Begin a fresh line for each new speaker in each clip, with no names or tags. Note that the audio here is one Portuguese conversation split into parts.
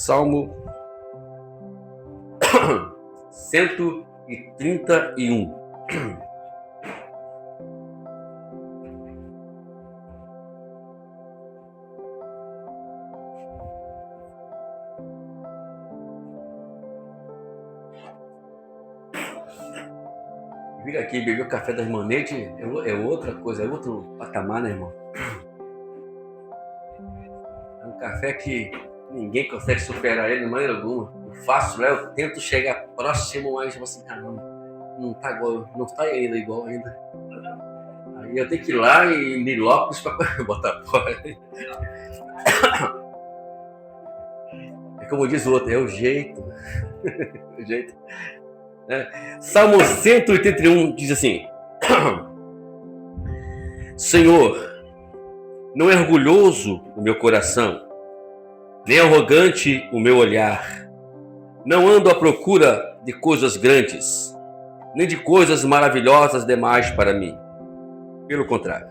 Salmo 131. Vir aqui e beber o café da irmã Neide é outra coisa, é outro patamar, né, irmão? É um café que ninguém consegue superar ele de maneira alguma. Eu faço, né? Eu tento chegar próximo, mas assim, não tá igual, não tá igual ainda. Aí eu tenho que ir lá em Nilópolis para botar fora. É como diz o outro, é o jeito. É o jeito. Salmo 181 diz assim: Senhor, não é orgulhoso o meu coração, nem arrogante o meu olhar. Não ando à procura de coisas grandes, nem de coisas maravilhosas demais para mim. Pelo contrário,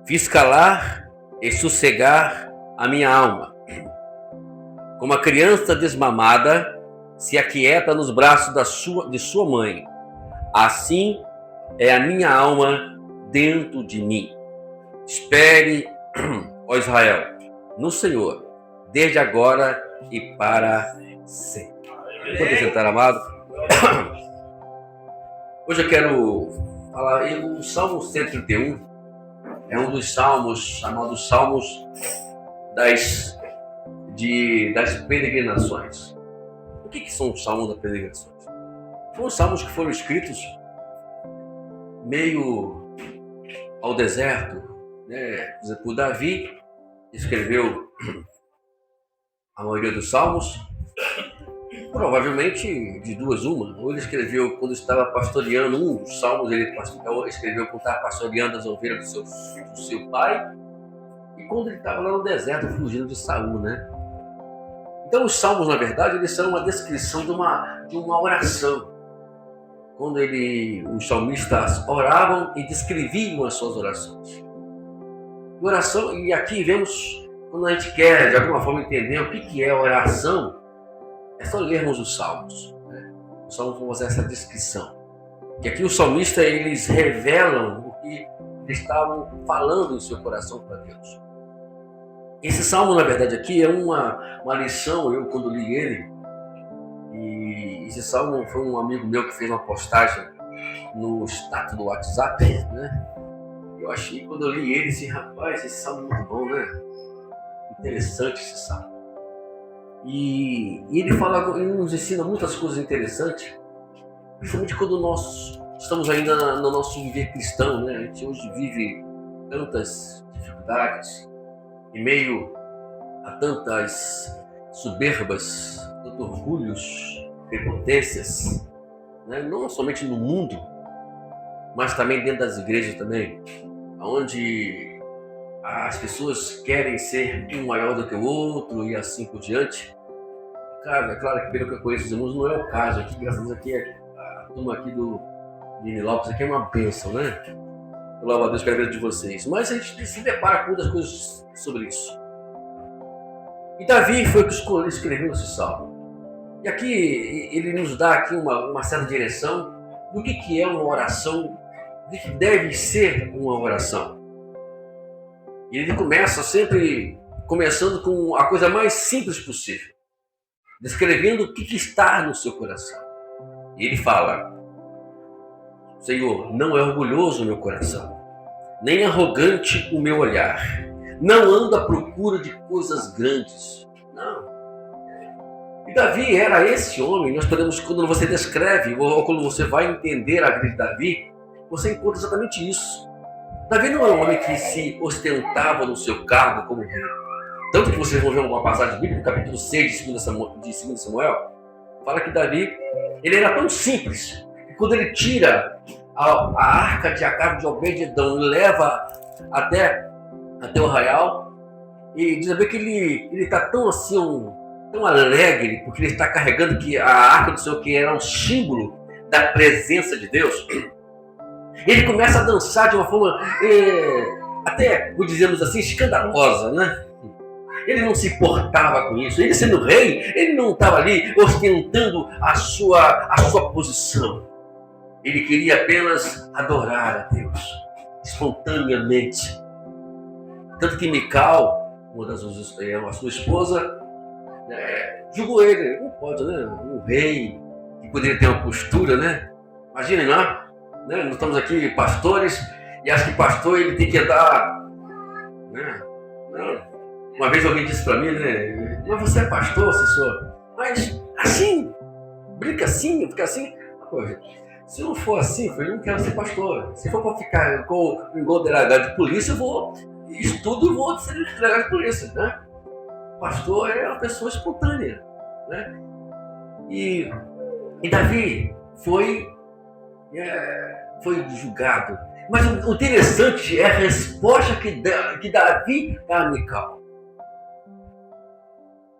fiz calar e sossegar a minha alma. Como a criança desmamada se aquieta nos braços de sua mãe, assim é a minha alma dentro de mim. Espere, ó Israel, no Senhor, desde agora e para sempre. Pode sentar, amado. Hoje eu quero falar, o Salmo 131 é um dos salmos chamados Salmos das peregrinações. O que são os salmos das peregrinações? São os salmos que foram escritos meio ao deserto, né? Por exemplo, Davi escreveu a maioria dos salmos, provavelmente de duas uma. Ou ele escreveu quando estava pastoreando um dos salmos, ele escreveu quando estava pastoreando as ovelhas do seu pai, e quando ele estava lá no deserto fugindo de Saul, né? Então os salmos, na verdade, eles são uma descrição de uma oração. Quando os salmistas oravam e descreviam as suas orações. E aqui vemos, quando a gente quer de alguma forma entender o que é oração, é só lermos os salmos, né? Os salmos vão fazer essa descrição. Que aqui os salmistas, eles revelam o que eles estavam falando em seu coração para Deus. Esse salmo, na verdade, aqui é uma lição, eu quando li ele, e esse salmo foi um amigo meu que fez uma postagem no status do WhatsApp, né? Eu achei, quando eu li ele, assim, rapaz, esse salmo é muito bom, né? Interessante esse salmo. E ele nos ensina muitas coisas interessantes, principalmente quando nós estamos ainda no nosso viver cristão, né? A gente hoje vive tantas dificuldades, em meio a tantas soberbas, tantos orgulhos, prepotências, né? Não somente no mundo, mas também dentro das igrejas também, onde as pessoas querem ser um maior do que o outro e assim por diante. Cara, é claro que pelo que eu conheço os irmãos não é o caso aqui, graças a Deus aqui a turma aqui de Nilópolis aqui é uma bênção, né? Eu louvo a Deus pela vida de vocês. Mas a gente se depara com muitas coisas sobre isso. E Davi foi o que escreveu esse salmo. E aqui ele nos dá aqui uma certa direção do que é uma oração, do que deve ser uma oração. E ele começa sempre começando com a coisa mais simples possível, descrevendo o que está no seu coração. E ele fala: Senhor, não é orgulhoso o meu coração, nem arrogante o meu olhar. Não ando à procura de coisas grandes. Não. E Davi era esse homem. Nós podemos, quando você descreve, ou quando você vai entender a vida de Davi, você encontra exatamente isso. Davi não era um homem que se ostentava no seu cargo como rei. Tanto que vocês vão ver uma passagem bíblica, no capítulo 6 de 2 Samuel, fala que Davi, ele era tão simples, que quando ele tira a arca de Acabe de Obed-edom e leva até o arraial, e diz a ver que ele está tão assim, tão alegre, porque ele está carregando que a arca do Senhor, que era um símbolo da presença de Deus, ele começa a dançar de uma forma, até, por dizermos assim, escandalosa, né? Ele não se importava com isso. Ele sendo rei, ele não estava ali ostentando a sua posição. Ele queria apenas adorar a Deus, espontaneamente. Tanto que Mical, a sua esposa, julgou ele. Não pode, né? Um rei que poderia ter uma postura, né? Imaginem lá, né? Nós estamos aqui pastores e acho que pastor ele tem que andar, né? Não. Uma vez alguém disse para mim, né? Mas você é pastor, assessor? Mas assim, brinca assim, fica assim. Poxa, se não for assim, eu não quero ser pastor. Se for para ficar igual delegado de polícia, eu vou estudo e vou ser delegado de polícia, né? Pastor é uma pessoa espontânea, né? E Davi foi julgado. Mas o interessante é a resposta que Davi dá a Mical.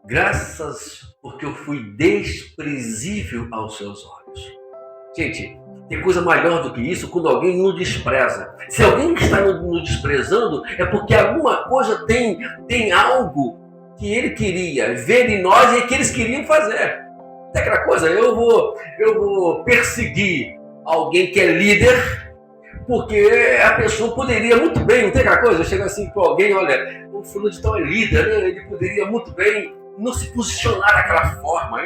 Graças porque eu fui desprezível aos seus olhos. Gente, tem coisa maior do que isso quando alguém nos despreza. Se alguém está nos desprezando, é porque alguma coisa tem algo que ele queria ver em nós e que eles queriam fazer. Tem aquela coisa, eu vou perseguir alguém que é líder, porque a pessoa poderia muito bem, não tem aquela coisa, eu chego assim para alguém, olha, o fulano de tal é líder, né? Ele poderia muito bem não se posicionar daquela forma.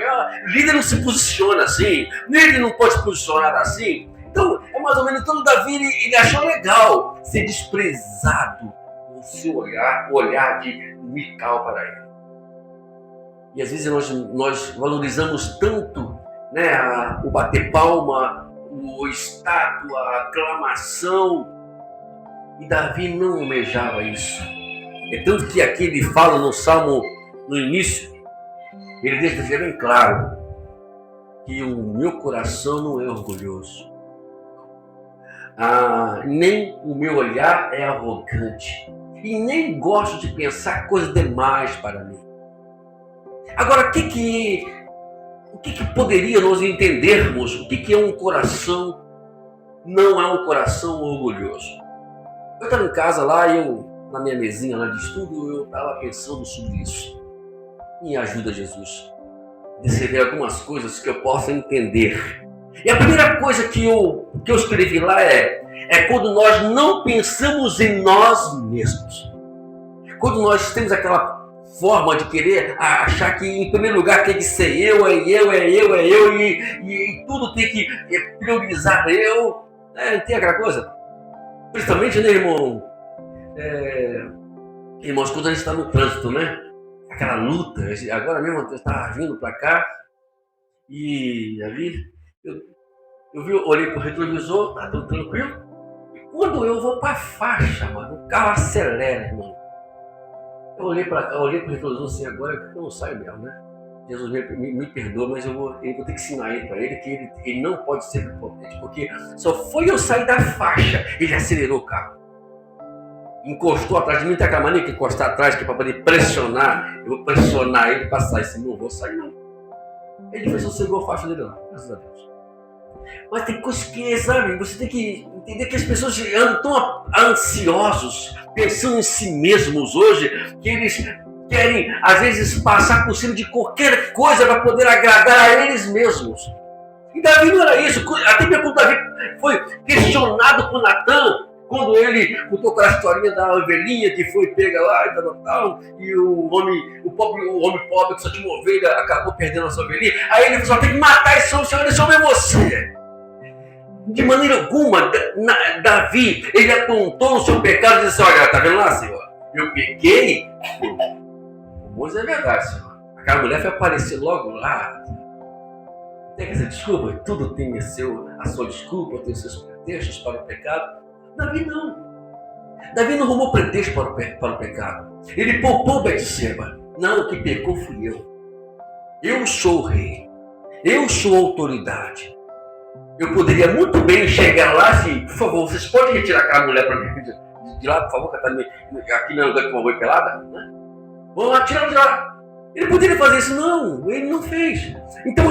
Líder não se posiciona assim, ele não pode se posicionar assim. Então, é mais ou menos, então Davi ele achou legal ser desprezado no seu olhar, o olhar de Mical para ele. E às vezes nós valorizamos tanto, né, o bater palma, o estátua, a aclamação, e Davi não almejava isso. É tanto que aqui ele fala no Salmo, no início, ele deixa bem claro que o meu coração não é orgulhoso, nem o meu olhar é arrogante, e nem gosto de pensar coisas demais para mim. Agora, o que poderia nós entendermos o que é um coração, não é um coração orgulhoso? Eu estava em casa lá, na minha mesinha lá de estudo, eu estava pensando sobre isso. Me ajuda, Jesus, a descrever algumas coisas que eu possa entender. E a primeira coisa que eu escrevi lá é quando nós não pensamos em nós mesmos. Quando nós temos aquela forma de querer achar que em primeiro lugar tem que ser eu, e tudo tem que priorizar eu. Tem aquela coisa? Principalmente, né, irmão? Irmãos, quando a gente está no trânsito, né? Aquela luta, agora mesmo eu estava vindo para cá e ali eu olhei para o retrovisor, tá tudo tranquilo. E quando eu vou para a faixa, mano, o carro acelera, irmão. Eu olhei para o retrovisor assim, agora eu não saio mesmo, né? Jesus me perdoa, mas eu vou ter que ensinar ele para ele que ele não pode ser prepotente, porque só foi eu sair da faixa, ele acelerou o carro. Encostou atrás de mim, tem aquela mania que encostar atrás, que é para poder pressionar. Eu vou pressionar ele para sair, senão não vou sair não. Ele fez sossegou a faixa dele lá, graças a Deus. Mas tem coisas que, sabe, você tem que entender que as pessoas andam tão ansiosos, pensando em si mesmos hoje, que eles querem, às vezes, passar por cima de qualquer coisa para poder agradar a eles mesmos. E Davi não era isso. Até mesmo quando Davi foi questionado por Natan, quando ele contou aquela historinha da ovelhinha que foi pega lá e tal, e o homem pobre que só tinha uma ovelha acabou perdendo a sua ovelhinha, aí ele falou, tem que matar esse homem é você. De maneira alguma, Davi, ele apontou no seu pecado e disse, olha, tá vendo lá, Senhor? Eu pequei. Mas é verdade, Senhor. Aquela mulher foi aparecer logo lá. Tem que dizer, desculpa, tudo tem a sua desculpa, tem os seus pretextos para o pecado. Davi não. Davi não arrumou pretexto para o pecado. Ele poupou Betseba. Não, o que pecou fui eu. Eu sou o rei. Eu sou a autoridade. Eu poderia muito bem chegar lá assim, por favor, vocês podem retirar aquela mulher para mim de lá, por favor, que está aqui no lugar de uma boi pelada? Né? Vamos lá, tira de lá. Ele poderia fazer isso? Não, ele não fez. Então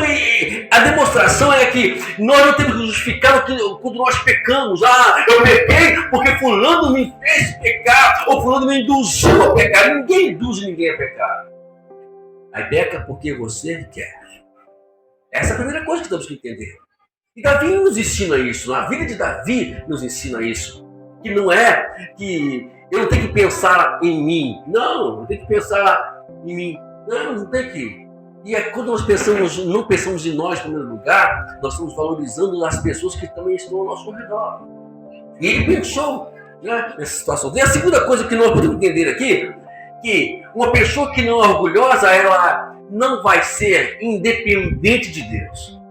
a demonstração é que nós não temos que justificar quando nós pecamos. Ah, eu pequei porque fulano me fez pecar, ou fulano me induziu a pecar. Ninguém induz ninguém a pecar. Aí peca porque você quer. Essa é a primeira coisa que temos que entender. E Davi nos ensina isso. A vida de Davi nos ensina isso. Que não é que eu não tenho que pensar em mim. Não, eu tenho que pensar em mim. Não tem que. E quando nós não pensamos em nós em primeiro lugar, nós estamos valorizando as pessoas que também estão ao nosso redor. E ele pensou, né, nessa situação. E a segunda coisa que nós podemos entender aqui, que uma pessoa que não é orgulhosa, ela não vai ser independente de Deus.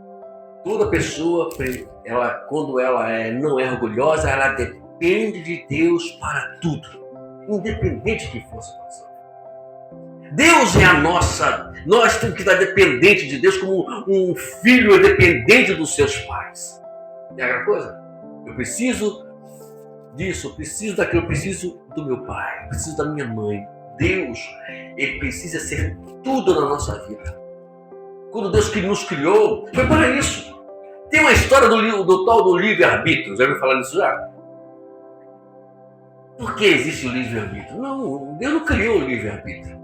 Toda pessoa, quando ela não é orgulhosa, ela depende de Deus para tudo, independente de que for a situação. Deus é a nossa. Nós temos que estar dependente de Deus como um filho é dependente dos seus pais. É aquela coisa? Eu preciso disso, eu preciso daquilo, eu preciso do meu pai, eu preciso da minha mãe. Deus, ele precisa ser tudo na nossa vida. Quando Deus que nos criou, foi para isso. Tem uma história do tal do livre-arbítrio. Já ouviu falar nisso já? Por que existe o livre-arbítrio? Não, Deus não criou o livre-arbítrio.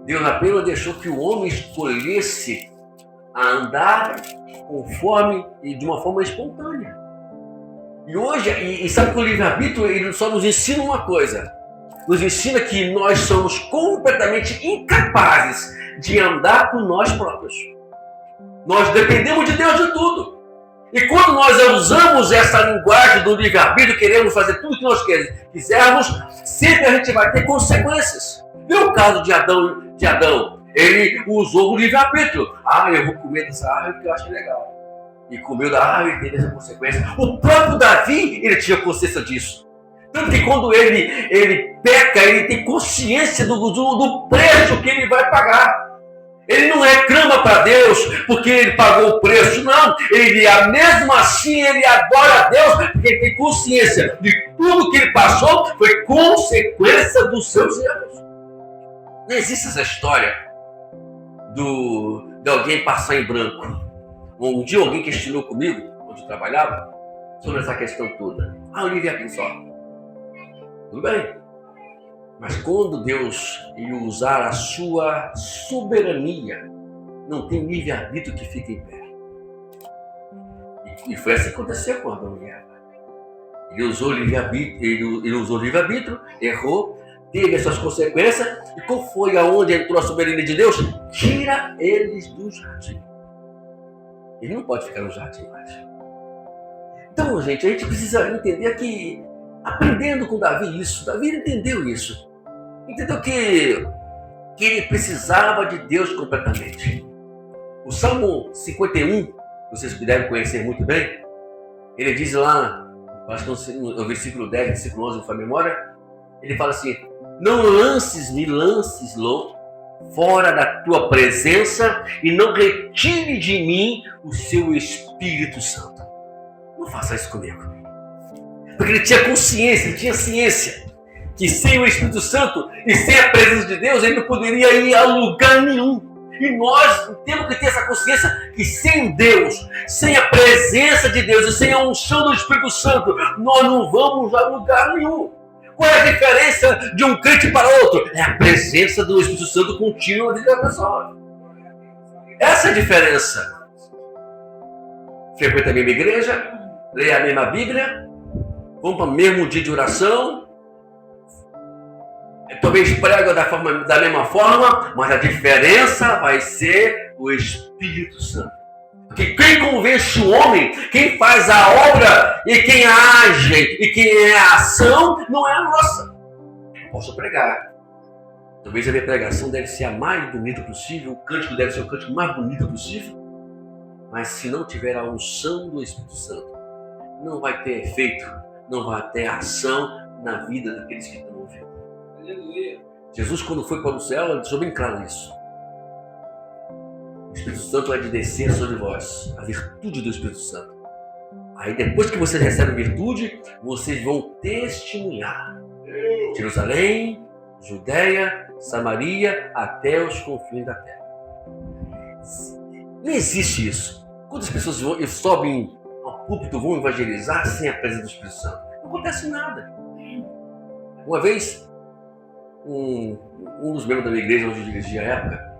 Deus apenas deixou que o homem escolhesse a andar conforme e de uma forma espontânea. E hoje, sabe que o livre-arbítrio ele só nos ensina uma coisa. Nos ensina que nós somos completamente incapazes de andar por nós próprios. Nós dependemos de Deus de tudo. E quando nós usamos essa linguagem do livre-arbítrio, queremos fazer tudo o que nós quisermos, sempre a gente vai ter consequências. Vê o caso de Adão. Ele usou o livre-arbítrio. Ah, eu vou comer dessa árvore porque eu acho legal. E comeu da árvore e teve essa consequência. O próprio Davi, ele tinha consciência disso. Tanto que quando ele peca, ele tem consciência do preço que ele vai pagar. Ele não reclama para Deus porque ele pagou o preço, não. Mesmo assim, ele adora a Deus porque ele tem consciência de tudo que ele passou foi consequência dos seus erros. Não existe essa história de alguém passar em branco. Um dia alguém questionou comigo, onde eu trabalhava, sobre essa questão toda. Ah, o livre-arbítrio só. Tudo bem. Mas quando Deus ele usar a sua soberania, não tem livre-arbítrio que fique em pé. E foi assim que aconteceu com Adão e Eva. Ele usou o livre-arbítrio, errou, teve as suas consequências. E qual foi aonde entrou a soberania de Deus? Tira eles do jardim. Ele não pode ficar no jardim mais. Então, gente, a gente precisa entender que, aprendendo com Davi isso, Davi entendeu isso. Entendeu que ele precisava de Deus completamente. O Salmo 51, vocês devem conhecer muito bem, ele diz lá, acho que no versículo 10, versículo 11, não foi a memória, ele fala assim: não me lances fora da tua presença e não retire de mim o seu Espírito Santo. Não faça isso comigo. Porque ele tinha consciência, ele tinha ciência que sem o Espírito Santo e sem a presença de Deus, ele não poderia ir a lugar nenhum. E nós temos que ter essa consciência que sem Deus, sem a presença de Deus e sem a unção do Espírito Santo, nós não vamos a lugar nenhum. Qual é a diferença de um crente para outro? É a presença do Espírito Santo contínua dentro da pessoa. Essa é a diferença. Frequenta a mesma igreja, lê a mesma Bíblia, vamos para o mesmo dia de oração, talvez prega da mesma forma, mas a diferença vai ser o Espírito Santo. Porque quem convence o homem, quem faz a obra e quem age e quem é a ação, não é a nossa. Posso pregar. Talvez a minha pregação deve ser a mais bonita possível, o cântico deve ser o cântico mais bonito possível, mas se não tiver a unção do Espírito Santo, não vai ter efeito, não vai ter ação na vida daqueles que estão ouvindo. Jesus, quando foi para o céu, ele deixou bem claro isso. O Espírito Santo vai descer sobre vós, a virtude do Espírito Santo. Aí depois que vocês recebem virtude, vocês vão testemunhar. Jerusalém, Judeia, Samaria até os confins da terra. Não existe isso. Quantas pessoas sobem ao púlpito, vão evangelizar sem a presença do Espírito Santo? Não acontece nada. Uma vez, um dos membros da minha igreja, onde eu dirigia à época,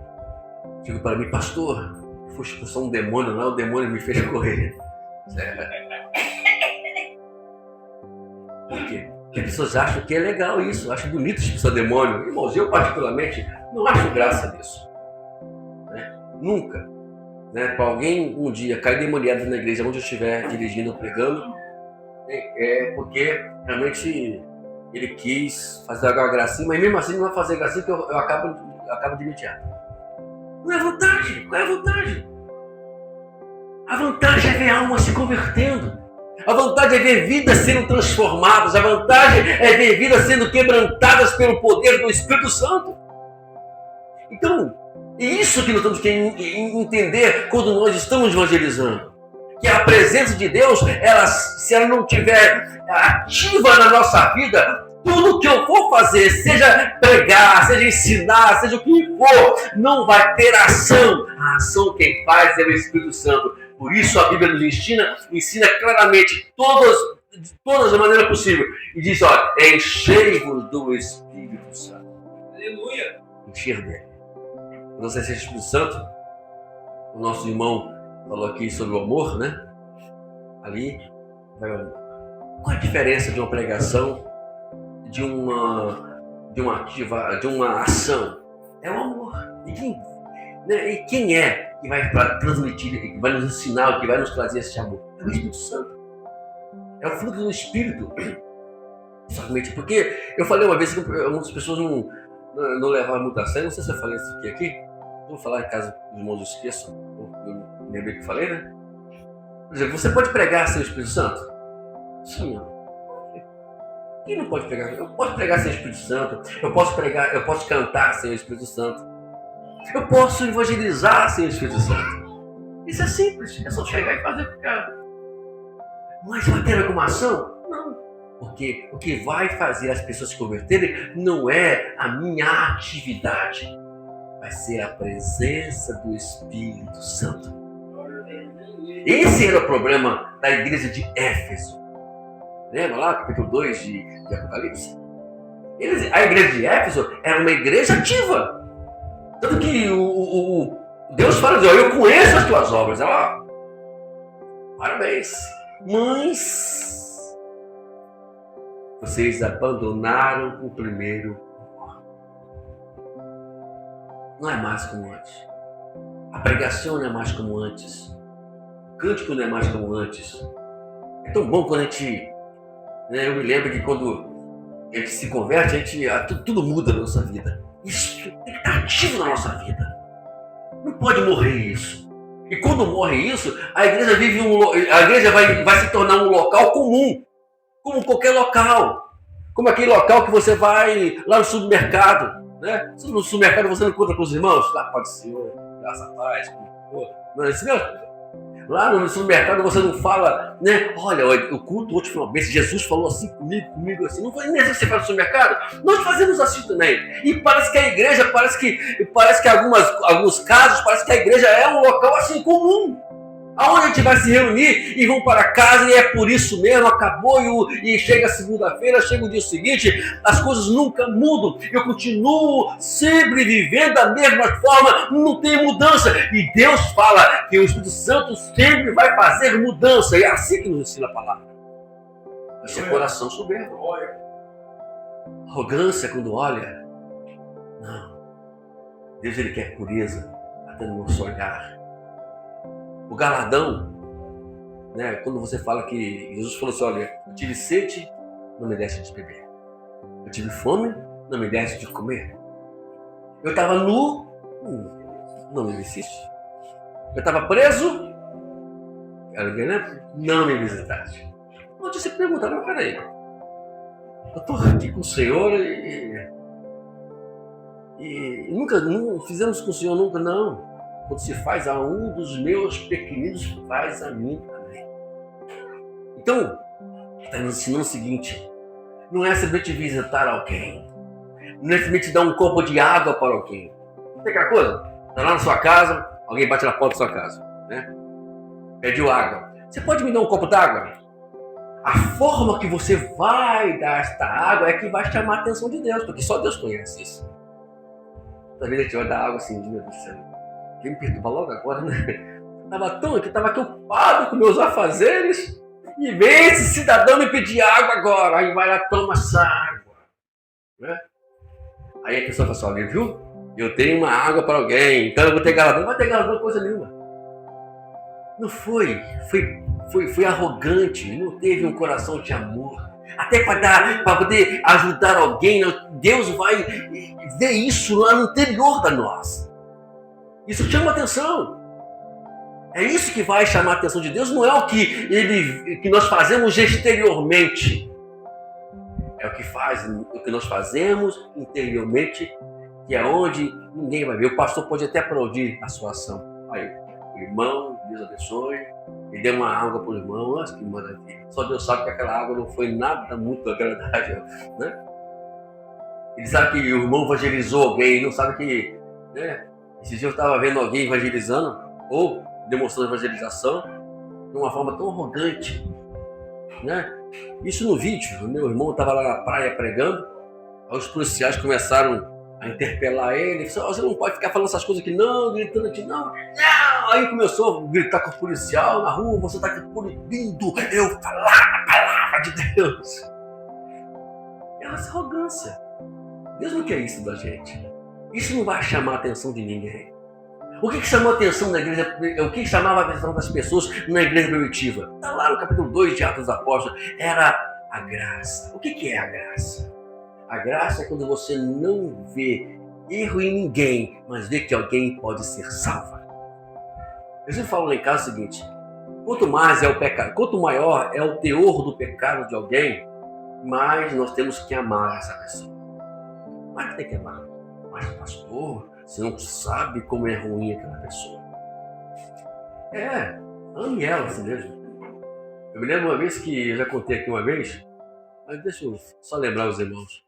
digo para mim: pastor, foi expulsar um demônio lá, o demônio me fez correr. Por quê? Porque as pessoas acham que é legal isso, acham bonito expulsar demônio. Irmãos, eu particularmente não acho graça nisso. Nunca. Para alguém um dia cair demoniado na igreja onde eu estiver dirigindo ou pregando, é porque realmente ele quis fazer alguma gracinha, mas mesmo assim não vai fazer gracinha, que eu acabo de mentir. Não é vantagem. Qual é a vantagem? A vantagem é ver almas se convertendo. A vantagem é ver vidas sendo transformadas. A vantagem é ver vidas sendo quebrantadas pelo poder do Espírito Santo. Então, é isso que nós temos que entender quando nós estamos evangelizando. Que a presença de Deus, se ela não estiver ativa na nossa vida, tudo que eu for fazer, seja pregar, seja ensinar, seja o que for, não vai ter ação. A ação quem faz é o Espírito Santo. Por isso a Bíblia nos ensina claramente, de todas as maneiras possíveis. E diz: olha, enchei-vos do Espírito Santo. Aleluia! Encher dele. Quando você seja Espírito Santo, o nosso irmão falou aqui sobre o amor, né? Ali vai o amor. Qual a diferença de uma pregação, de uma ação? É o amor. E quem é que vai transmitir, que vai nos ensinar, que vai nos trazer esse amor? É o Espírito Santo. É o fruto do Espírito. Somente porque eu falei uma vez que algumas pessoas não levaram muito a sério. Não sei se eu falei isso aqui. Vou falar em caso os irmãos esqueçam. Eu lembrei que eu falei, né? Por exemplo, você pode pregar sem o Espírito Santo? Sim. Quem não pode pregar? Eu posso pregar sem o Espírito Santo. Eu posso cantar sem o Espírito Santo. Eu posso evangelizar sem o Espírito Santo. Isso é simples. É só chegar e fazer o cara. Mas vai ter alguma ação? Não. Porque o que vai fazer as pessoas se converterem não é a minha atividade. Vai ser a presença do Espírito Santo. Esse era o problema da igreja de Éfeso. Lembra lá, capítulo 2 de Apocalipse? A igreja de Éfeso era uma igreja ativa. Tanto que Deus fala: eu conheço as tuas obras. Ela, parabéns. Mas vocês abandonaram o primeiro. Não é mais como antes. A pregação não é mais como antes. O cântico não é mais como antes. É tão bom quando a gente... Eu me lembro que quando a gente se converte, tudo muda na nossa vida. Isso tem que estar ativo na nossa vida. Não pode morrer isso. E quando morre isso, a igreja vai se tornar um local comum. Como qualquer local. Como aquele local que você vai lá no supermercado. Né? No supermercado você não encontra com os irmãos? Lá pode ser, graças a paz. Não é isso mesmo? Lá no supermercado você não fala, né? Olha, o culto hoje foi uma bênção. Jesus falou assim comigo assim. Não foi nem assim que você faz no supermercado? Nós fazemos assim também. E parece que a igreja, parece que alguns casos, parece que a igreja é um local assim comum. Aonde a gente vai se reunir e vão para casa e é por isso mesmo, acabou e chega segunda-feira, chega o dia seguinte, as coisas nunca mudam. Eu continuo sempre vivendo da mesma forma, não tem mudança. E Deus fala que o Espírito Santo sempre vai fazer mudança. E é assim que nos ensina a palavra. Isso é coração soberbo. Arrogância quando olha. Não. Deus ele quer pureza até no nosso olhar. O galardão, né? Quando você fala que Jesus falou assim: olha, eu tive sede, não me deste de beber. Eu tive fome, não me deste de comer. Eu estava nu, não me vestiste. Eu estava preso, não me visitaste. Onde você pergunta: não, peraí, eu estou aqui com o Senhor e nunca fizemos com o Senhor, nunca, não. Quando se faz a um dos meus pequeninos, faz a mim também. Então, está nos ensinando o seguinte: não é simplesmente visitar alguém, necessariamente dar um copo de água para alguém. Não tem aquela coisa? Está lá na sua casa, alguém bate na porta da sua casa, né? Pediu água. Você pode me dar um copo d'água? A forma que você vai dar esta água é que vai chamar a atenção de Deus, porque só Deus conhece isso. Às vezes a gente vai dar água assim, meu Deus do céu. Quem me perturba logo agora, né? Eu estava aqui ocupado com meus afazeres e vem esse cidadão me pedir água agora. Aí vai lá, toma essa água. Né? Aí a pessoa fala assim, olha, viu? Eu tenho uma água para alguém, então eu vou ter galardão. Não vai ter galardão coisa nenhuma. Não foi arrogante, não teve um coração de amor. Até para poder ajudar alguém, Deus vai ver isso lá no interior da nós. Isso chama atenção. É isso que vai chamar a atenção de Deus, não é o que nós fazemos exteriormente. É o que nós fazemos interiormente, que é onde ninguém vai ver. O pastor pode até aplaudir a sua ação. Aí, o irmão, Deus abençoe, e deu uma água para o irmão, nossa, que maravilha. Só Deus sabe que aquela água não foi nada muito agradável, né? Ele sabe que o irmão evangelizou alguém, não sabe que, né? Esse dia eu estava vendo alguém evangelizando, ou demonstrando evangelização, de uma forma tão arrogante, né? Isso no vídeo, o meu irmão estava lá na praia pregando, aí os policiais começaram a interpelar ele, disse, você não pode ficar falando essas coisas aqui não, gritando aqui não. Aí começou a gritar com o policial na rua, você está aqui proibindo eu falar a palavra de Deus. É essa arrogância. Deus não quer isso da gente. Isso não vai chamar a atenção de ninguém. O que chamou a atenção da igreja, o que chamava a atenção das pessoas na igreja primitiva? Está lá no capítulo 2 de Atos dos Apóstolos, era a graça. O que é a graça? A graça é quando você não vê erro em ninguém, mas vê que alguém pode ser salvo. Eu sempre falo lá em casa o seguinte, quanto mais é o pecado, quanto maior é o teor do pecado de alguém, mais nós temos que amar essa pessoa. Mas tem que amar. Mas pastor, você não sabe como é ruim aquela pessoa. Ame ela assim mesmo. Eu me lembro uma vez que, eu já contei aqui uma vez, mas deixa eu só lembrar os irmãos.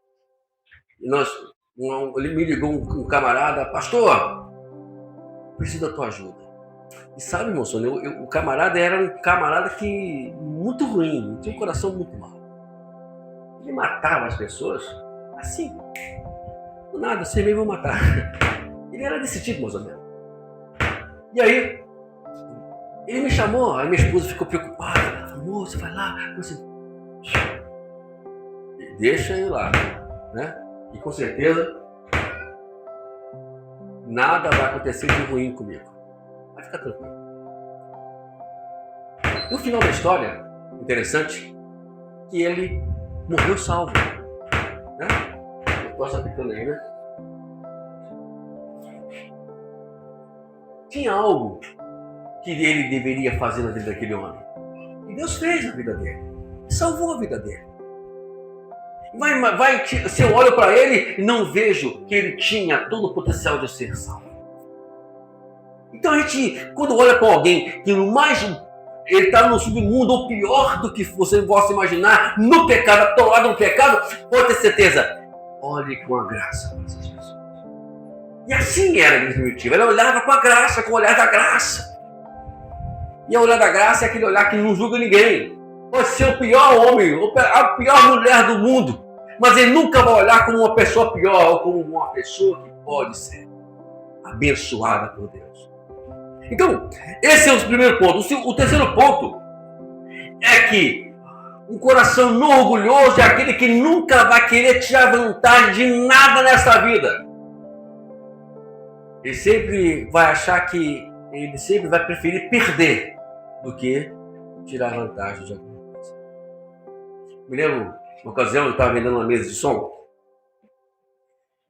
Ele me ligou um camarada, pastor, preciso da tua ajuda. E sabe, moço, o camarada era um camarada que muito ruim, tinha um coração muito mau. Ele matava as pessoas assim, do nada, sem meio vou matar. Ele era desse tipo, mais ou menos. E aí, ele me chamou, aí minha esposa ficou preocupada, amor, você vai lá, você... deixa ele lá, né? E com certeza nada vai acontecer de ruim comigo. Vai ficar tranquilo. No final da história, interessante, que ele morreu salvo. Né? Eu posso aplicando aí, né? Tinha algo que ele deveria fazer na vida daquele homem. E Deus fez na vida dele. E salvou a vida dele. Se eu olho para ele e não vejo que ele tinha todo o potencial de ser salvo. Então a gente, quando olha para alguém que ele está no submundo, ou pior do que você possa imaginar, no pecado, atolado no pecado, pode ter certeza, olhe com a graça para essas pessoas. E assim era a igreja primitiva, ela olhava com a graça, com o olhar da graça. E o olhar da graça é aquele olhar que não julga ninguém. Pode ser o pior homem, a pior mulher do mundo, mas ele nunca vai olhar como uma pessoa pior, ou como uma pessoa que pode ser abençoada por Deus. Então, esse é o primeiro ponto. O terceiro ponto é que um coração não orgulhoso é aquele que nunca vai querer tirar vantagem de nada nessa vida. Ele sempre vai achar que ele sempre vai preferir perder do que tirar vantagem de alguma coisa. Me lembro, uma ocasião, eu estava vendendo uma mesa de som.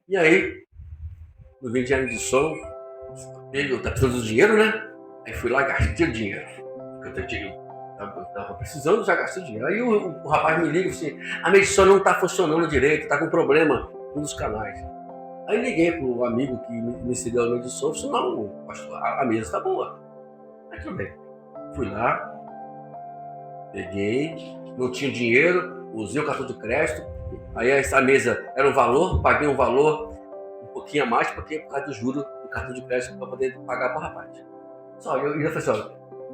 E aí, no vendendo de som, eu estava precisando do dinheiro, né? Aí fui lá e gastei o dinheiro. Porque eu estava precisando, já gastei o dinheiro. Aí o rapaz me liga e assim, a mesa de som não está funcionando direito, está com problema em um dos canais. Aí liguei para o amigo que me cedeu a mesa de som, disse, não, pastor, a mesa está boa. Aí tudo bem. Fui lá, peguei, não tinha dinheiro, usei o cartão de crédito, Aí essa mesa era um valor, paguei um valor um pouquinho a mais, porque por causa do juro do cartão de crédito para poder pagar para o rapaz. Só, eu falei assim, olha,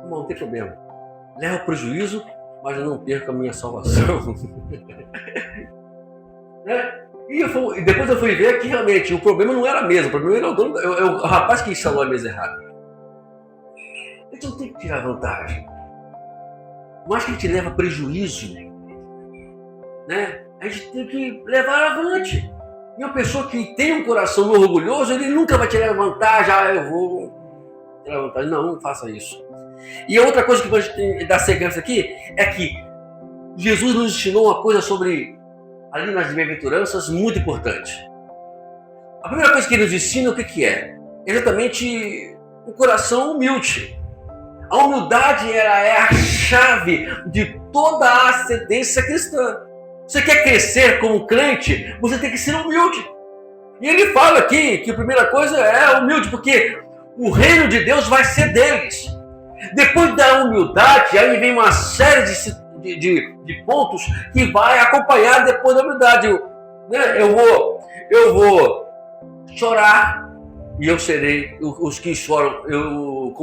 não tem problema. Leva prejuízo, mas eu não perco a minha salvação. E depois eu fui ver que realmente o problema não era a mesa, o problema era o dono, o rapaz que instalou a mesa errada. A gente não tem que tirar vantagem. Mas que a gente leva prejuízo, né? A gente tem que levar avante. E uma pessoa que tem um coração orgulhoso, ele nunca vai tirar vantagem. Eu vou tirar vantagem. Não faça isso. E a outra coisa que a gente tem que dar segurança aqui é que Jesus nos ensinou uma coisa sobre, ali nas bem-aventuranças, muito importante. A primeira coisa que ele nos ensina, o que é? Exatamente um coração humilde. A humildade é a chave de toda a ascendência cristã. Você quer crescer como crente, você tem que ser humilde. E ele fala aqui que a primeira coisa é humilde, porque o reino de Deus vai ser deles. Depois da humildade, aí vem uma série de pontos que vai acompanhar depois da humildade. Eu vou chorar e eu serei os que choram. Eu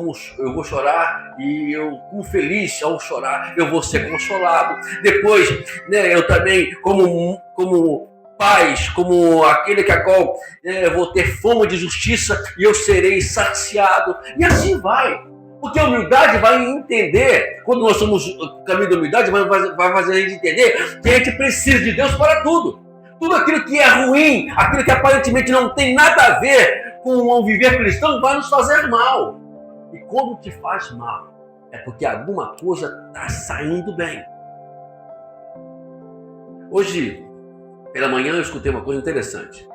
vou chorar e eu, como feliz ao chorar, eu vou ser consolado. Depois, eu também, como paz, como aquele que a qual eu vou ter fome de justiça e eu serei saciado. E assim vai. Porque a humildade vai entender, quando nós somos o caminho da humildade, vai fazer a gente entender que a gente precisa de Deus para tudo. Tudo aquilo que é ruim, aquilo que aparentemente não tem nada a ver com o viver cristão, vai nos fazer mal. E quando te faz mal, é porque alguma coisa está saindo bem. Hoje, pela manhã, eu escutei uma coisa interessante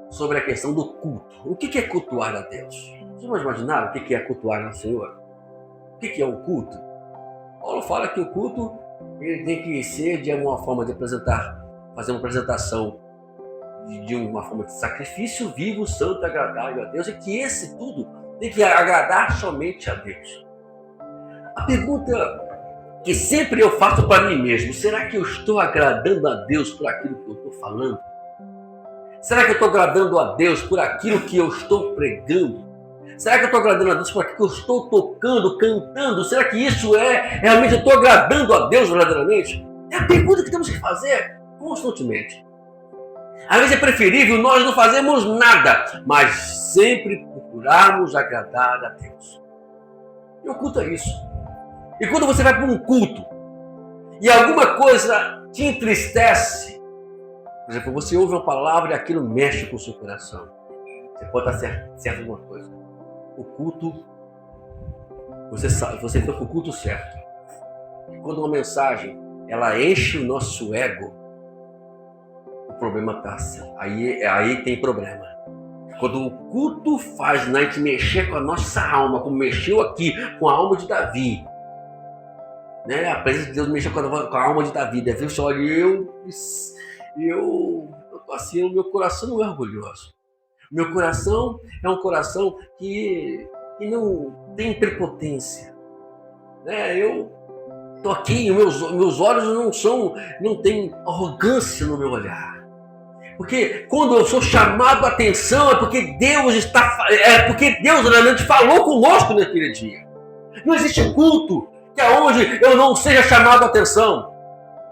sobre a questão do culto. O que é cultuar a Deus? Vocês imaginaram o que é cultuar ao Senhor? O que é o culto? Paulo fala que o culto ele tem que ser de uma forma de fazer uma apresentação de uma forma de sacrifício vivo, santo, agradável a Deus, e que esse tudo tem que agradar somente a Deus. A pergunta que sempre eu faço para mim mesmo, será que eu estou agradando a Deus por aquilo que eu estou falando? Será que eu estou agradando a Deus por aquilo que eu estou pregando? Será que eu estou agradando a Deus por aquilo que eu estou tocando, cantando? Será que isso realmente eu estou agradando a Deus verdadeiramente? É a pergunta que temos que fazer constantemente. Às vezes é preferível nós não fazermos nada, mas sempre procurarmos agradar a Deus. E o culto é isso. E quando você vai para um culto e alguma coisa te entristece, por exemplo, você ouve uma palavra e aquilo mexe com o seu coração, você pode estar certo de uma coisa. O culto, você foi para o culto certo. E quando uma mensagem ela enche o nosso ego, o problema está assim. Aí tem problema. Quando o culto faz a gente mexer com a nossa alma, como mexeu aqui com a alma de Davi, a presença de Deus mexeu com a alma de Davi. Davi disse, olha, eu tô assim, o meu coração não é orgulhoso. Meu coração é um coração que não tem prepotência. Eu estou aqui, meus olhos não tem arrogância no meu olhar. Porque quando eu sou chamado a atenção é porque Deus realmente falou conosco naquele dia. Não existe culto que aonde eu não seja chamado a atenção.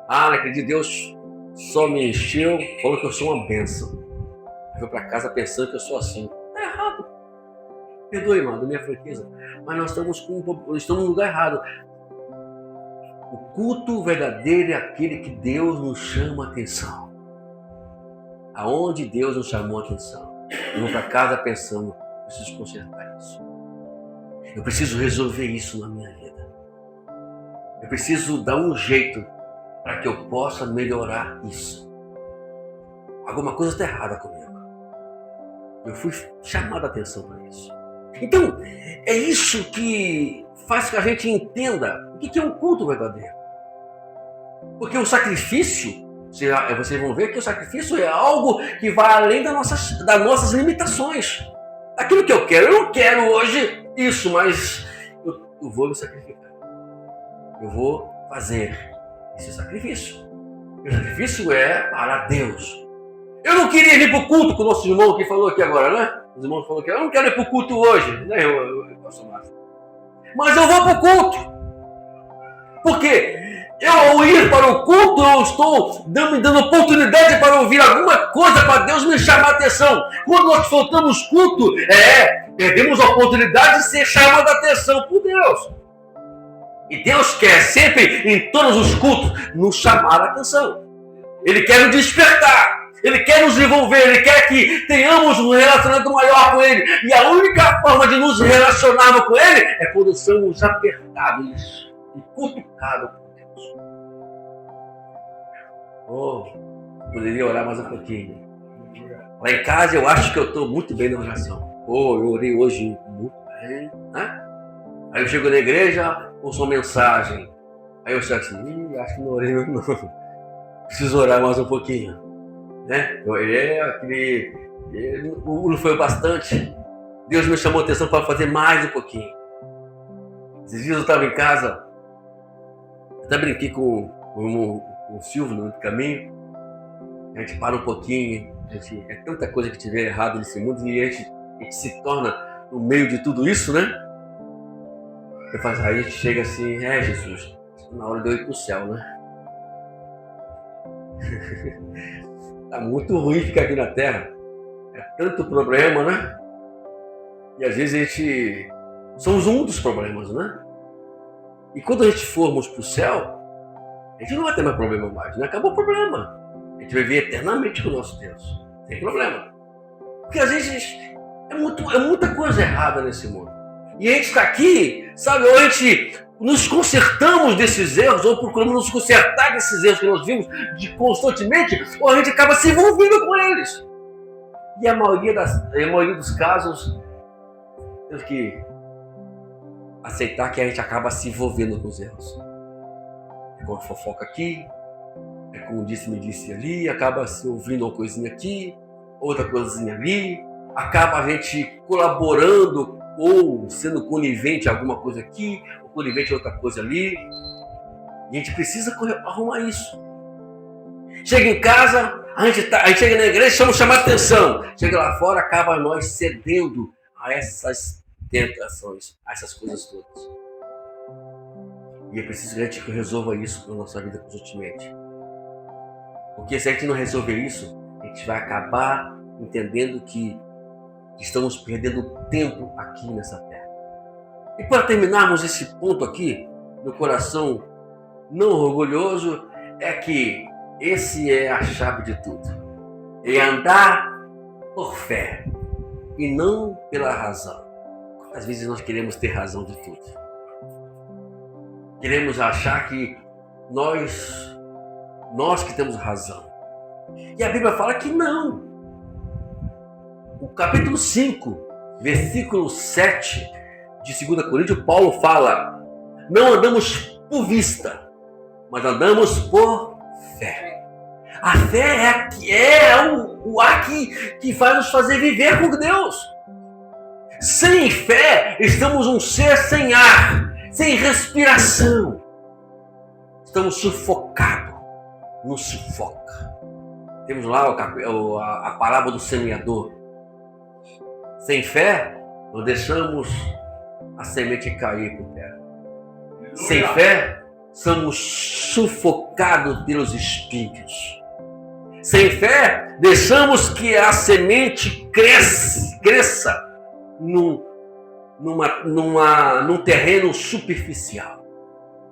Naquele dia Deus só me encheu, falou que eu sou uma bênção. Eu vou para casa pensando que eu sou assim. Está errado. Perdoe, irmão, da minha franqueza. Mas nós estamos no lugar errado. O culto verdadeiro é aquele que Deus nos chama a atenção. Aonde Deus nos chamou a atenção. Eu vou para casa pensando, preciso consertar isso. Eu preciso resolver isso na minha vida. Eu preciso dar um jeito para que eu possa melhorar isso. Alguma coisa está errada comigo. Eu fui chamado a atenção para isso. Então, é isso que faz que a gente entenda o que é um culto verdadeiro. Porque o sacrifício, vocês vão ver que o sacrifício é algo que vai além das nossas limitações. Aquilo que eu quero, eu não quero hoje isso, mas eu vou me sacrificar. Eu vou fazer esse sacrifício. O sacrifício é para Deus. Eu não queria vir para o culto com o nosso irmão que falou aqui agora, né? Os irmãos falaram que eu não quero ir para o culto hoje, né? Mas eu vou para o culto. Porque eu, ao ir para o culto, eu estou me dando oportunidade para ouvir alguma coisa, para Deus me chamar a atenção. Quando nós faltamos culto, perdemos a oportunidade de ser chamado a atenção por Deus. E Deus quer sempre, em todos os cultos, nos chamar a atenção. Ele quer nos despertar. Ele quer nos envolver. Ele quer que tenhamos um relacionamento maior com Ele. E a única forma de nos relacionarmos com Ele é quando somos apertados e cutucados por Deus. Poderia orar mais um pouquinho. Lá em casa eu acho que eu estou muito bem na oração. Eu orei hoje muito bem, né? Aí eu chego na igreja, ouço uma mensagem. Aí eu chego assim, acho que não orei não. Preciso orar mais um pouquinho. Né? Não foi bastante. Deus me chamou a atenção para fazer mais um pouquinho. Esses dias eu estava em casa, até brinquei com o Silvio no caminho. A gente para um pouquinho, é tanta coisa que tiver errado nesse mundo e a gente se torna no meio de tudo isso, né? Aí a gente chega assim, Jesus, na hora de eu ir para o céu, né? Tá muito ruim ficar aqui na Terra. É tanto problema, né? E às vezes a gente... somos um dos problemas, né? E quando a gente formos para o céu, a gente não vai ter mais problema mais, né? Acabou o problema. A gente vai viver eternamente com o nosso Deus. Sem problema. Porque às vezes é muita coisa errada nesse mundo. E a gente está aqui, sabe? Ou a gente nos consertamos desses erros, ou procuramos nos consertar desses erros que nós vimos constantemente, ou a gente acaba se envolvendo com eles. E a maioria dos casos, temos que aceitar que a gente acaba se envolvendo com os erros. É com a fofoca aqui, é com o disse-me-disse ali, acaba se ouvindo uma coisinha aqui, outra coisinha ali, acaba a gente colaborando ou sendo conivente a alguma coisa aqui, ou conivente a outra coisa ali. E a gente precisa arrumar isso. Chega em casa, a gente chega na igreja, chama a atenção. Chega lá fora, acaba nós cedendo a essas tentações, a essas coisas todas. E é preciso que a gente resolva isso na nossa vida constantemente. Porque se a gente não resolver isso, a gente vai acabar entendendo que estamos perdendo tempo aqui nessa terra. E para terminarmos esse ponto aqui, meu coração não orgulhoso, é que esse é a chave de tudo. É andar por fé e não pela razão. Às vezes nós queremos ter razão de tudo. Queremos achar que nós que temos razão. E a Bíblia fala que não. O capítulo 5, versículo 7 de 2 Coríntios, Paulo fala: não andamos por vista, mas andamos por fé. A fé é o ar que vai nos fazer viver com Deus. Sem fé, estamos um ser sem ar, sem respiração. Estamos sufocados, nos sufoca. Temos lá a parábola do semeador. Sem fé, nós deixamos a semente cair por terra. Sem fé, somos sufocados pelos espinhos. Sem fé, deixamos que a semente cresça num terreno superficial,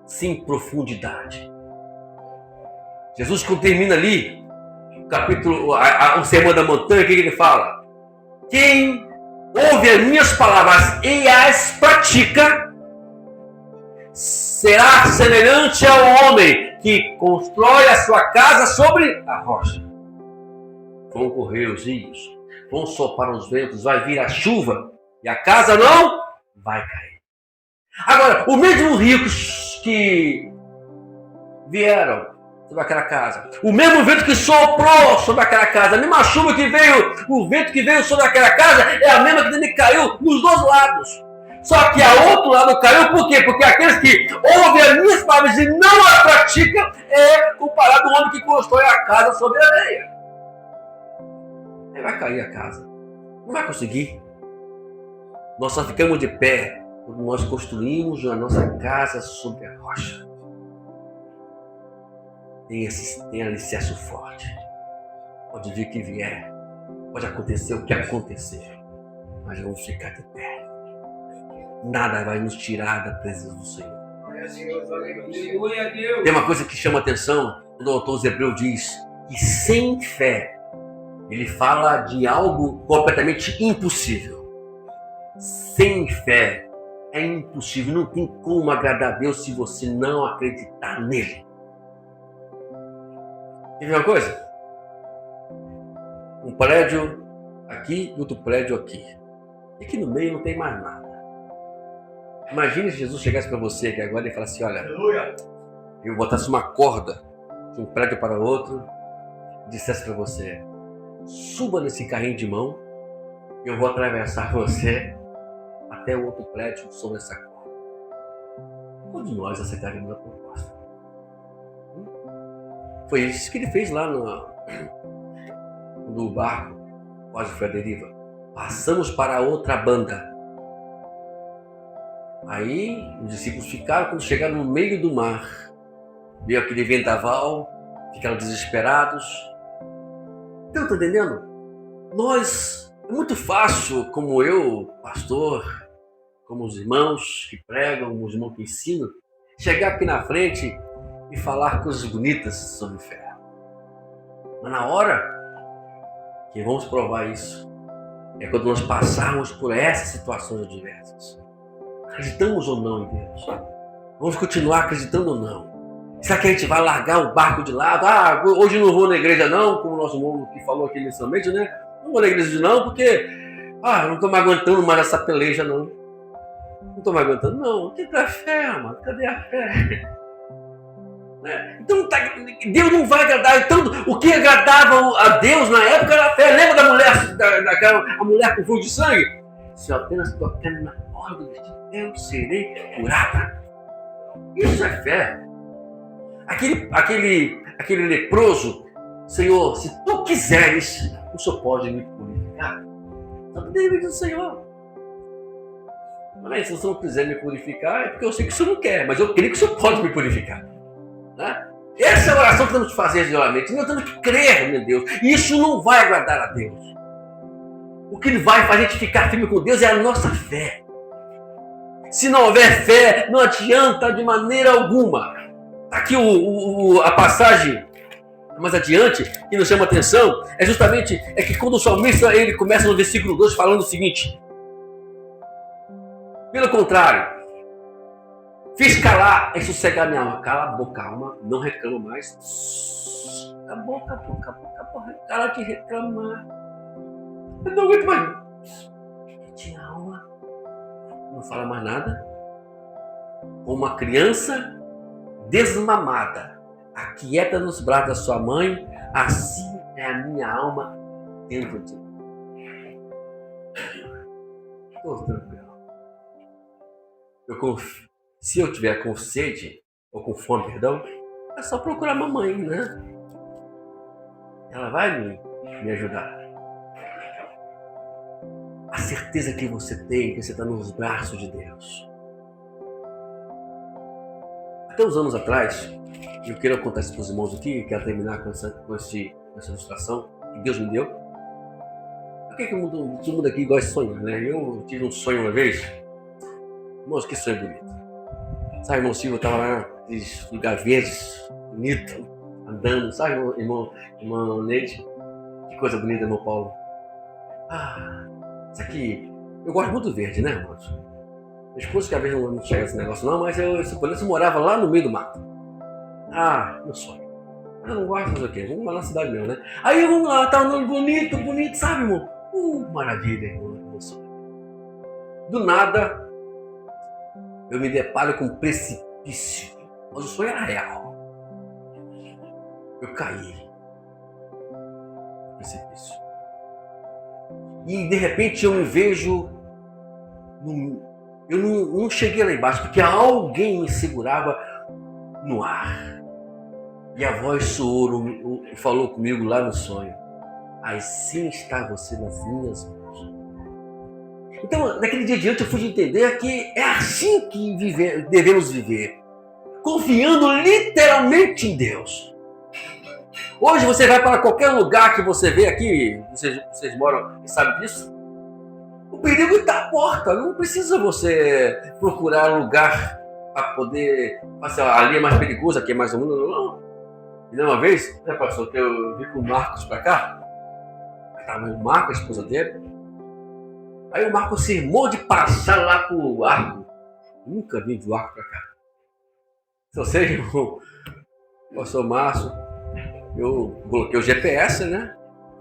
sem profundidade. Jesus, quando termina ali o capítulo, o Sermão da Montanha, o que ele fala? Quem ouve as minhas palavras e as pratica será semelhante ao homem que constrói a sua casa sobre a rocha. Vão correr os rios, vão soprar os ventos, vai vir a chuva e a casa não vai cair. Agora, o mesmo rio que vieram sobre aquela casa, o mesmo vento que soprou sobre aquela casa, a mesma chuva que veio, o vento que veio sobre aquela casa é a mesma que também caiu nos dois lados. Só que a outro lado caiu por quê? Porque aqueles que ouvem as minhas palavras e não as praticam pratica é comparado ao homem que constrói a casa sobre a areia. Aí vai cair a casa. Não vai conseguir. Nós só ficamos de pé quando nós construímos a nossa casa sobre a rocha. Tem alicerce forte. Pode vir que vier. Pode acontecer o que acontecer. Mas vamos ficar de pé. Nada vai nos tirar da presença do Senhor. Tem uma coisa que chama atenção. O autor aos Hebreus diz que sem fé, ele fala de algo completamente impossível. Sem fé é impossível. Não tem como agradar a Deus se você não acreditar nele. Quer ver uma coisa? Um prédio aqui e outro prédio aqui. E aqui no meio não tem mais nada. Imagine se Jesus chegasse para você aqui agora e falasse assim, olha, eu botasse uma corda de um prédio para outro e dissesse para você, suba nesse carrinho de mão e eu vou atravessar você até o outro prédio sobre essa corda. Qual de nós aceitaríamos a proposta? Foi isso que ele fez lá no barco, quase foi a deriva. Passamos para a outra banda. Aí os discípulos ficaram, quando chegaram no meio do mar, veio aquele vendaval, ficaram desesperados. Então, tá entendendo? É muito fácil, como eu, pastor, como os irmãos que pregam, como os irmãos que ensinam, chegar aqui na frente e falar coisas bonitas sobre fé. Mas na hora que vamos provar isso, é quando nós passarmos por essas situações adversas. Acreditamos ou não em Deus? Vamos continuar acreditando ou não? Será que a gente vai largar o barco de lado? Hoje não vou na igreja não, como o nosso irmão que falou aqui inicialmente, né? Não vou na igreja não, porque não estou me aguentando mais essa peleja não. Não estou me aguentando não. Cadê a fé, mano? Cadê a fé? Então Deus não vai agradar. Então o que agradava a Deus na época era a fé. Lembra da mulher, a mulher com fluxo de sangue? Se eu apenas tocar na borda do vestido, eu serei curada. Isso é fé. Aquele leproso, Senhor, se tu quiseres, o Senhor pode me purificar. Só depende do Senhor. Mas se o Senhor não quiser me purificar, é porque eu sei que o Senhor não quer, mas eu creio que o Senhor pode me purificar. Né? Essa é a oração que temos que fazer diariamente. Nós temos que crer, meu Deus. E isso não vai agradar a Deus. O que vai fazer a gente ficar firme com Deus é a nossa fé. Se não houver fé, não adianta de maneira alguma. Aqui a passagem mais adiante, que nos chama a atenção, é justamente que quando o salmista ele começa no versículo 2 falando o seguinte: pelo contrário, fiz calar e sossegar minha alma. Cala a boca, alma, não reclama mais. Cala a boca, cala de reclamar. Eu não aguento mais. Tinha alma, não fala mais nada. Como uma criança desmamada, aquieta nos braços da sua mãe, assim é a minha alma dentro de mim. Estou tranquilo. Se eu tiver com sede, ou com fome, perdão, é só procurar a mamãe, né? Ela vai me ajudar. A certeza que você tem, que você está nos braços de Deus. Até uns anos atrás, eu quero contar isso para os irmãos aqui, quero terminar com essa ilustração que Deus me deu. Por que todo mundo aqui gosta de sonhar, né? Eu tive um sonho uma vez. Irmãos, que sonho bonito. Sabe, irmão Silva estava lá naqueles lugares verdes, bonito, andando. Sabe, irmão Neide? Que coisa bonita, irmão Paulo. Isso aqui, eu gosto muito do verde, né, irmãos? Minha esposa que às vezes não chega esse negócio não, mas eu morava lá no meio do mato. Meu sonho. Eu não gosto de fazer o quê? Vamos lá na cidade mesmo, né? Aí vamos lá, tá andando bonito, sabe, irmão? Maravilha, irmão, meu sonho. Do nada, eu me deparo com um precipício. Mas o sonho era real. Eu caí no precipício. E de repente eu me vejo. Eu não cheguei lá embaixo, porque alguém me segurava no ar. E a voz soou, falou comigo lá no sonho. Assim está você nas minhas mãos. Então, naquele dia diante, eu fui entender que é assim que devemos viver. Confiando literalmente em Deus. Hoje você vai para qualquer lugar que você vê aqui, vocês moram e sabem disso, o perigo está à porta. Não precisa você procurar lugar para poder passar. Ali é mais perigoso, aqui é mais ou menos. Não. E uma vez, né, pastor, que eu vi com o Marcos para cá, estava o Marcos, a esposa dele. Aí o Marcos se irmou de passar lá pro arco. Nunca vim do arco para cá. Só sei, o pastor Márcio, eu coloquei o GPS, né?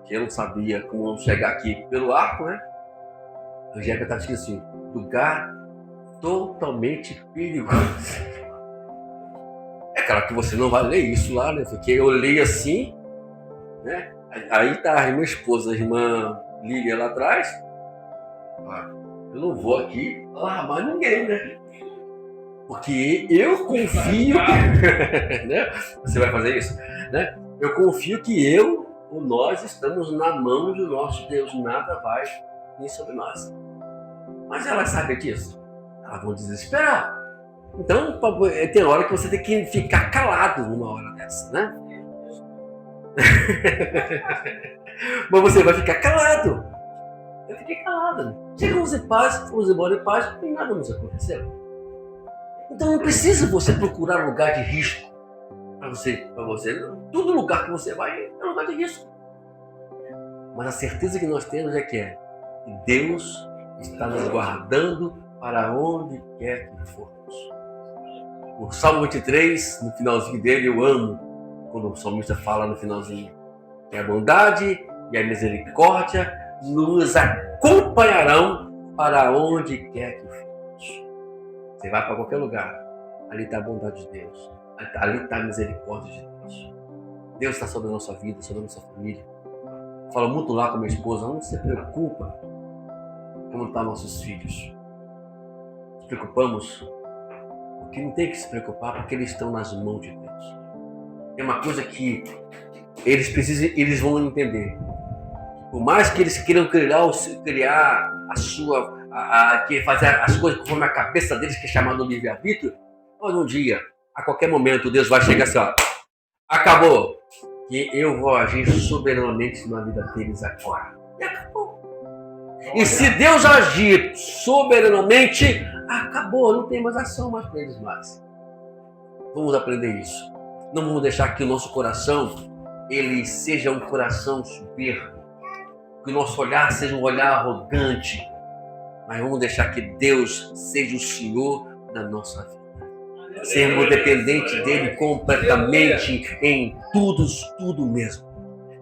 Que eu não sabia como chegar aqui pelo arco, né? O GPS estava escrito assim: lugar totalmente perigoso. É claro que você não vai ler isso lá, né? Porque eu li assim, né? Aí tá a minha esposa, a irmã Lívia lá atrás. Eu não vou aqui alarmar ninguém, né? Porque eu confio, né? Você vai fazer isso, né? Eu confio que eu ou nós estamos na mão do nosso Deus, nada vai vir sobre nós. Mas elas sabem disso, elas vão desesperar. Então tem hora que você tem que ficar calado numa hora dessa, né? Mas você vai ficar calado. Eu fiquei calado. Chegamos em paz, fomos embora em paz e nada nos aconteceu. Então não precisa você procurar lugar de risco para você. Todo lugar que você vai é um lugar de risco. Mas a certeza que nós temos é que Deus está nos guardando para onde quer que formos. O Salmo 23, no finalzinho dele, eu amo quando o salmista fala no finalzinho que a bondade e a misericórdia nos acompanharão para onde quer que formos. Você vai para qualquer lugar, ali está a bondade de Deus, ali está a misericórdia de Deus. Deus está sobre a nossa vida, sobre a nossa família. Falo muito lá com a minha esposa, não se preocupa como estão nossos filhos. Nos preocupamos porque não tem que se preocupar, porque eles estão nas mãos de Deus. É uma coisa que eles vão entender. Por mais que eles queiram criar a sua, fazer as coisas conforme a cabeça deles, que é chamado livre-arbítrio, mas um dia, a qualquer momento, Deus vai chegar assim, ó, acabou, que eu vou agir soberanamente na vida deles agora. E acabou. E se Deus agir soberanamente, acabou, não tem mais ação mais para eles mais. Vamos aprender isso. Não vamos deixar que o nosso coração ele seja um coração soberbo, que o nosso olhar seja um olhar arrogante, mas vamos deixar que Deus seja o Senhor da nossa vida. Sermos dependentes dele completamente em tudo mesmo.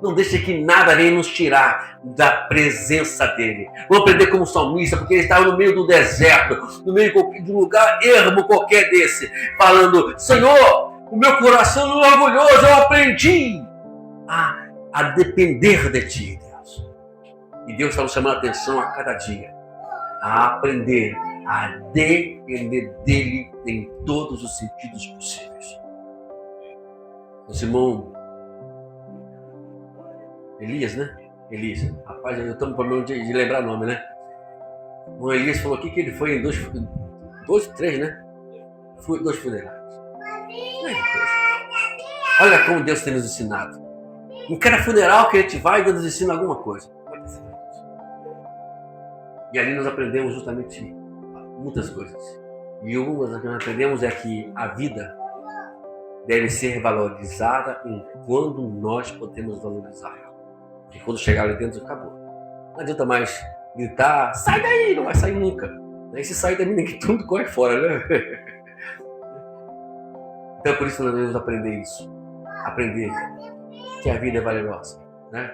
Não deixe que nada venha nos tirar da presença dele. Vamos aprender como salmista, porque ele estava no meio do deserto, no meio de um lugar ermo qualquer desse, falando: Senhor, o meu coração não é orgulhoso, eu aprendi a depender de ti, Deus. E Deus está nos chamando a atenção a cada dia, a aprender a depender dele em todos os sentidos possíveis. Nosso irmão Elias, né? Elias. Rapaz, eu estou com problema de lembrar o nome, né? O Elias falou aqui que ele foi em três, né? Foi 2 funerais. Olha como Deus tem nos ensinado. Em cada funeral que a gente vai, Deus nos ensina alguma coisa. E ali nós aprendemos justamente muitas coisas. E uma das que nós aprendemos é que a vida deve ser valorizada enquanto nós podemos valorizar. E quando chegar ali dentro, acabou. Não adianta mais gritar: sai daí, não vai sair nunca. Aí se sair da mina que tudo corre fora, né? Então por isso nós devemos aprender isso. Aprender que a vida é valiosa, né?